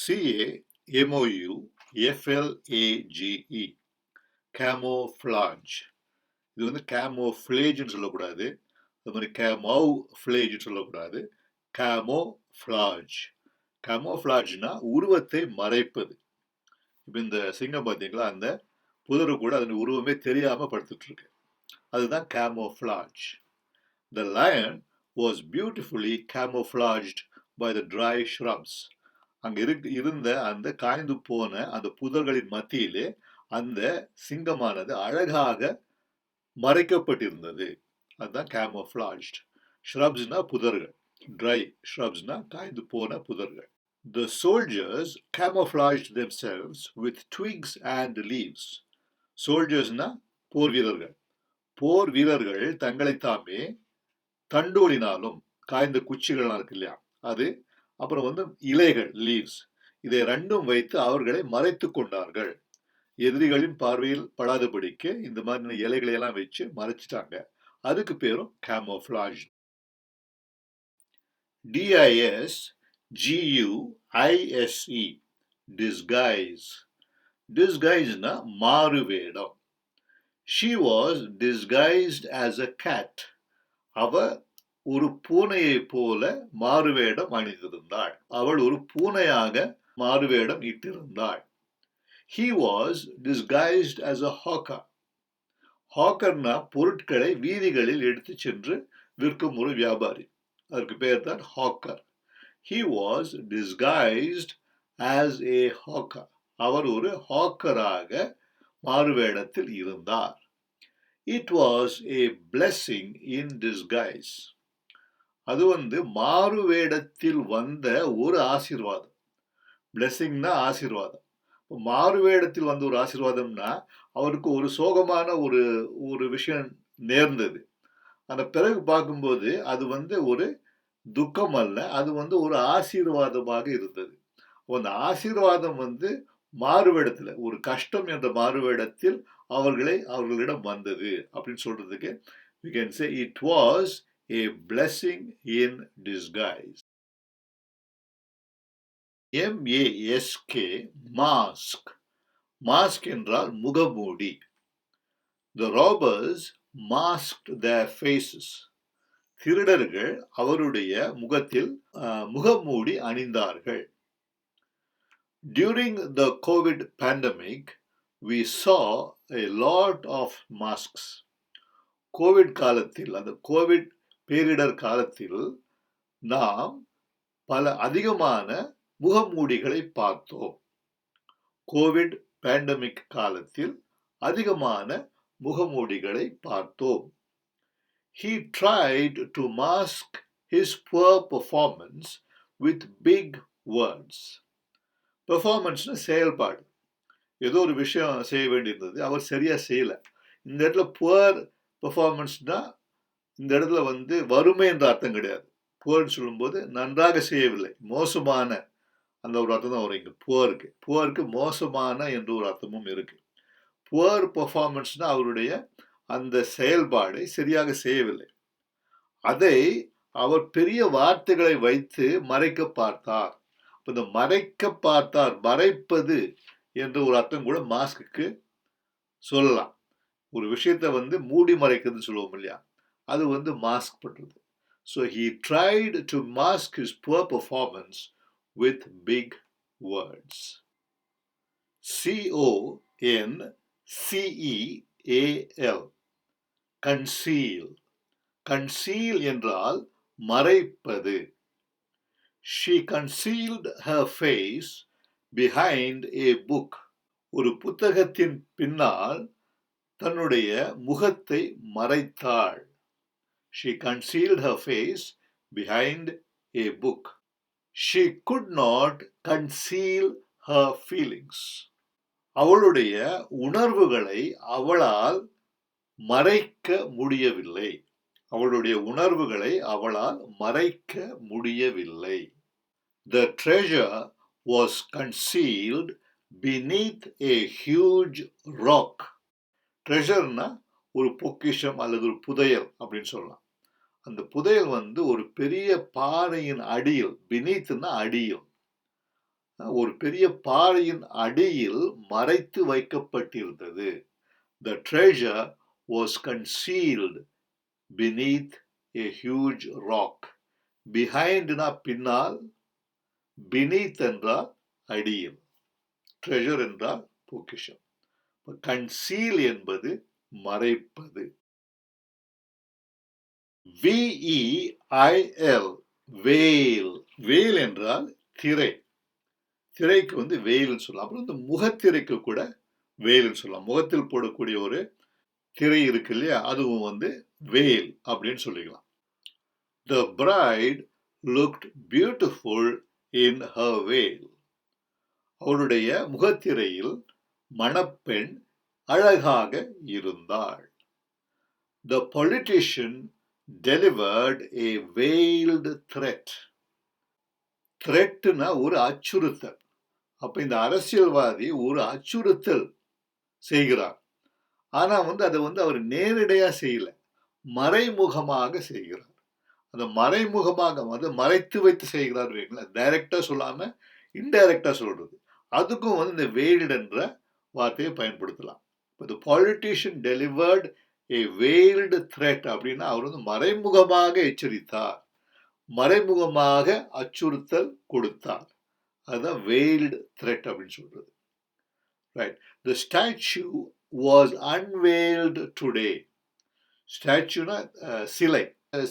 CAMOUFLAGE camouflage. இது வந்து camouflageன்னு சொல்லக்கூடாது. அது மாதிரி camouflageன்னு சொல்லக்கூடாது. camouflage. camouflageனா உருவத்தை மறைப்பது. இப்போ இந்த சிங்கம் பார்த்தீங்களா, அந்த புதரு கூட அதன் உருவமே தெரியாம படுத்துட்டு இருக்கு. அதுதான் camouflage. The lion was beautifully camouflaged by the dry shrubs. அங்க இருந்த அந்த காய்ந்து போன அந்த புதர்களின் மத்தியிலே அந்த சிங்கமானது அழகாக மறைக்கப்பட்டிருந்தது. அதுதான் camouflaged. shrubsனா புதர்கள், dry shrubsனா காய்ந்து போன புதர்கள். The soldiers camouflaged themselves with twigs and leaves. soldiersனா போர் வீரர்கள். போர் வீரர்கள் தங்களை தாமே தண்டோலினாலும், காய்ந்த குச்சிகள் இருக்கு இல்லையா, அது அப்புறம் வந்து இலைகள், லீவ்ஸ், இதை ரெண்டும் வைத்து அவர்களை மறைத்து கொண்டார்கள். எதிரிகளின் பார்வையில் படாதபடிக்கு இந்த மாதிரி இலைகளை எல்லாம் வச்சு மறைச்சிட்டாங்க. அதுக்கு பேரும் camouflage. DISGUISE disguise. disguiseனா மாறுவேடம். She was disguised as a cat. அவ ஒரு பூனையை போல மாறுவேடம் அணிந்திருந்தாள். அவள் ஒரு பூனையாக மாறுவேடம் இட்டிருந்தாள். He was disguised as a hawker. ஹாக்கர்னா பொருட்களை வீதிகளில் எடுத்து சென்று விற்கும் ஒரு வியாபாரி. அதற்கு பெயர் தான் hawker. He was disguised as a hawker. அவர் ஒரு ஹாக்கராக மாறுவேடத்தில் இருந்தார். It was a blessing in disguise. அது வந்து மாறுவேடத்தில் வந்த ஒரு ஆசீர்வாதம். பிளெஸிங்னா ஆசீர்வாதம். மாறுவேடத்தில் வந்த ஒரு ஆசீர்வாதம்னா அவருக்கு ஒரு சோகமான ஒரு விஷயம் நேர்ந்தது. அந்த பிறகு பார்க்கும்போது அது வந்து ஒரு துக்கம் அல்ல, அது வந்து ஒரு ஆசீர்வாதமாக இருந்தது. அந்த ஆசீர்வாதம் வந்து மாறுவேடத்தில், ஒரு கஷ்டம் என்ற மாறுவேடத்தில் அவர்களிடம் வந்தது அப்படின்னு சொல்றதுக்கு we can say it was a blessing in disguise. MASK mask. mask என்றால் முகமூடி. The robbers masked their faces. திருடர்கள் அவருடைய முகத்தில் முகமூடி அணிந்தார்கள். During the COVID pandemic, we saw a lot of masks. Covid காலத்தில், அந்த கோவிட் பேரிடர் காலத்தில் நாம் அதிகமான முகமூடிகளை பார்த்தோம். கோவிட் பேண்டமிக் காலத்தில் அதிகமான முகமூடிகளை பார்த்தோம். He tried to mask his poor performance with big words. பெர்ஃபார்மன்ஸ்னு செயல்பாடு. ஏதோ ஒரு விஷயம் செய்ய வேண்டியிருந்தது, அவர் சரியா செய்யல. இந்த இடத்துல புவர் பெர்ஃபார்மன்ஸ்னா இந்த இடத்துல வந்து வறுமை என்ற அர்த்தம் கிடையாது. புவர்னு சொல்லும்போது நன்றாக செய்யவில்லை, மோசமான அந்த ஒரு அர்த்தம் தான் வரும் இங்க புவருக்கு. புவருக்கு மோசமான என்ற ஒரு அர்த்தமும் இருக்கு. புவர் பெர்ஃபார்மன்ஸ்னா அவருடைய அந்த செயல்பாடை சரியாக செய்யவில்லை. அதை அவர் பெரிய வார்த்தைகளை வைத்து மறைக்க பார்த்தார். இந்த மறைக்க பார்த்தார், மறைப்பது என்ற ஒரு அர்த்தம் கூட மாஸ்க்கு சொல்லலாம். ஒரு விஷயத்தை வந்து மூடி மறைக்கிறதுன்னு சொல்லுவோம் இல்லையா, அது வந்து மாஸ்க் பண்றது. So he tried to mask his poor performance with big words. CONCEAL conceal. conceal என்றால் மறைப்பது. She concealed her face behind a book. ஒரு புத்தகத்தின் பின்னால் தன்னுடைய முகத்தை மறைத்தாள். She concealed her face behind a book. She could not conceal her feelings. அவளுடைய உணர்வுகளை அவளால் மறைக்க முடியவில்லை. அவளுடைய உணர்வுகளை அவளால் மறைக்க முடியவில்லை. The treasure was concealed beneath a huge rock. ட்ரெஷர்னா ஒரு பொக்கிஷம் அல்லது ஒரு புதையல் அப்படின்னு சொல்லலாம். அந்த புதையல் வந்து ஒரு பெரிய பாறையின் அடியில், beneathனா அடியில், ஒரு பெரிய பாறையின் அடியில் மறைத்து வைக்கப்பட்டிருந்தது. The treasure was concealed beneath a huge rock. Behind-னா பின்னால், beneath என்றால் அடியில், treasure என்றால் பொக்கிஷம். conceal என்பது மறைப்பது. veil, veil, veil என்றால் திரை. திரைக்கு வந்து வெயில்னு சொல்லலாம். அப்புறம் முகத்திரைக்கு கூட வெயில்னு சொல்லலாம். முகத்தில் போடக்கூடிய ஒரு திரை இருக்கு இல்லையா, அதுவும் வந்து veil அப்படின்னு சொல்லிக்கலாம். The bride looked beautiful in her veil. அவளுடைய முகத்திரையில் மணப்பெண் அழகாக இருந்தாள். The politician delivered a veiled threat. threatனா ஒரு அச்சுறுத்தல். அப்ப இந்த அரசியல்வாதி ஒரு அச்சுறுத்தல் செய்கிறார். ஆனா வந்து அதை வந்து அவர் நேரடியா செய்யல, மறைமுகமாக செய்கிறார். அந்த மறைமுகமாக வந்து மறைத்து வைத்து செய்கிறார். டைரக்டா சொல்லாம இன்டைரக்டா சொல்றது. அதுக்கும் வந்து இந்த veiled என்ற வார்த்தையை பயன்படுத்தலாம். The politician delivered a veiled threat அப்படின்னா அவர் வந்து மறைமுகமாக எச்சரித்தார், மறைமுகமாக அச்சுறுத்தல் கொடுத்தார். அதுதான் veiled threat அப்படின்னு சொல்றது. Right. The statue was unveiled today. ஸ்டாச்சுனா சிலை.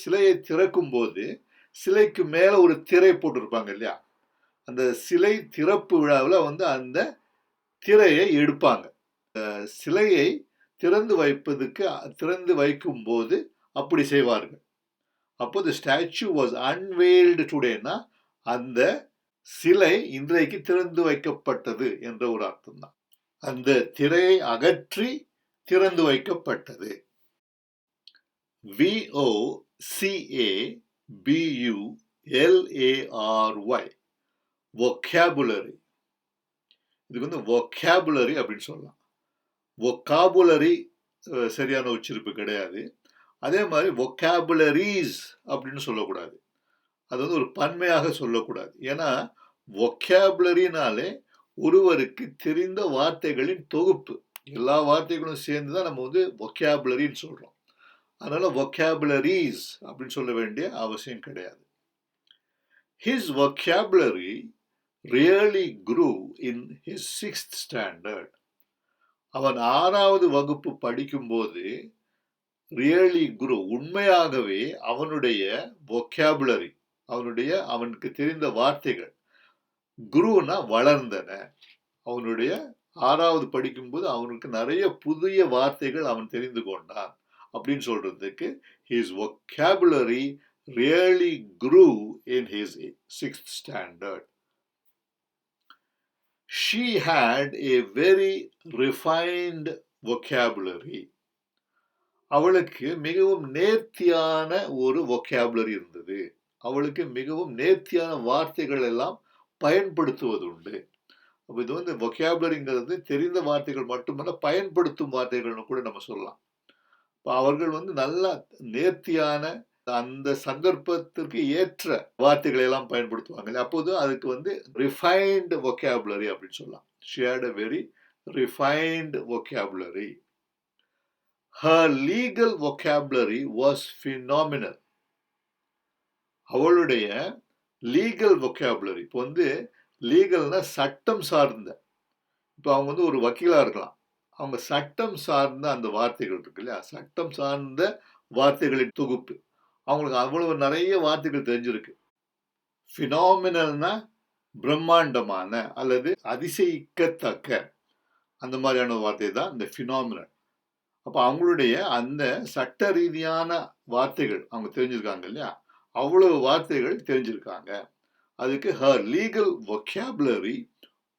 சிலையை திறக்கும் போது சிலைக்கு மேல ஒரு திரை போட்டிருப்பாங்க இல்லையா, அந்த சிலை திறப்பு விழாவில் வந்து அந்த திரையை எடுப்பாங்க. சிலையை திறந்து வைக்கும் போது அப்படி செய்வார்கள். அப்போ the statue was unveiled todayனா அந்த சிலை இன்றைக்கு திறந்து வைக்கப்பட்டது என்ற ஒரு அர்த்தம் தான். அந்த திரையை அகற்றி திறந்து வைக்கப்பட்டது. vocabulary, vocabulary. இதுக்கு வந்து vocabulary அப்படின்னு சொல்லலாம். vocabulary சரியான உச்சரிப்பு கிடையாது. அதே மாதிரி vocabularies அப்படின்னு சொல்லக்கூடாது. அது வந்து ஒரு பன்மையாக சொல்லக்கூடாது. ஏன்னா vocabularyனாலே ஒருவருக்கு தெரிந்த வார்த்தைகளின் தொகுப்பு. எல்லா வார்த்தைகளும் சேர்ந்துதான் நம்ம வந்து vocabularyன்னு சொல்றோம். அதனால vocabularies அப்படின்னு சொல்ல வேண்டிய அவசியம் கிடையாது. His vocabulary really grew in his 6th standard. அவன் 6வது வகுப்பு படிக்கும்போது really grew, உண்மையாகவே அவனுடைய vocabulary, அவனுக்கு தெரிந்த வார்த்தைகள், grewனா வளர்ந்தன. அவனுடைய 6வது படிக்கும்போது அவனுக்கு நிறைய புதிய வார்த்தைகள் அவன் தெரிந்து கொண்டான் அப்படின்னு சொல்றதுக்கு his vocabulary really grew in his 6th standard. She had a very refined vocabulary. அவளுக்கு மிகவும் நேர்த்தியான ஒரு vocabulary இருந்தது. அவளுக்கு மிகவும் நேர்த்தியான வார்த்தைகள் எல்லாம் பயன்படுத்துவது உண்டு. அப்ப இது வந்து vocabularyங்கிறது தெரிந்த வார்த்தைகள் மட்டுமல்ல, பயன்படுத்தும் வார்த்தைகள்னு கூட நம்ம சொல்லலாம். அவர்கள் வந்து நல்ல நேர்த்தியான அந்த சந்தர்ப்பத்திற்கு ஏற்ற வார்த்தைகளை எல்லாம் பயன்படுத்துவாங்க. அப்போது அதுக்கு வந்து refined vocabulary அப்படின்னு சொல்லலாம். She had a very refined vocabulary. Her legal vocabulary was phenomenal. அவளுடைய legal vocabulary, இப்போ வந்து லீகல்னா சட்டம் சார்ந்த, இப்போ அவங்க வந்து ஒரு வக்கீலா இருக்கலாம், அவங்க சட்டம் சார்ந்த அந்த வார்த்தைகள் இருக்கு இல்லையா, சட்டம் சார்ந்த வார்த்தைகளின் தொகுப்பு, அவங்களுக்கு அவ்வளவு நிறைய வார்த்தைகள் தெரிஞ்சிருக்கு. ஃபினாமினல்னா பிரம்மாண்டமான அல்லது அதிசயிக்கத்தக்க, அந்த மாதிரியான வார்த்தை தான் இந்த ஃபினாமினல். அப்போ அவங்களுடைய அந்த சட்ட ரீதியான வார்த்தைகள் அவங்க தெரிஞ்சிருக்காங்க இல்லையா, அவ்வளவு வார்த்தைகள் தெரிஞ்சிருக்காங்க. அதுக்கு her legal vocabulary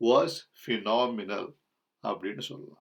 was phenomenal அப்படின்னு சொல்லலாம்.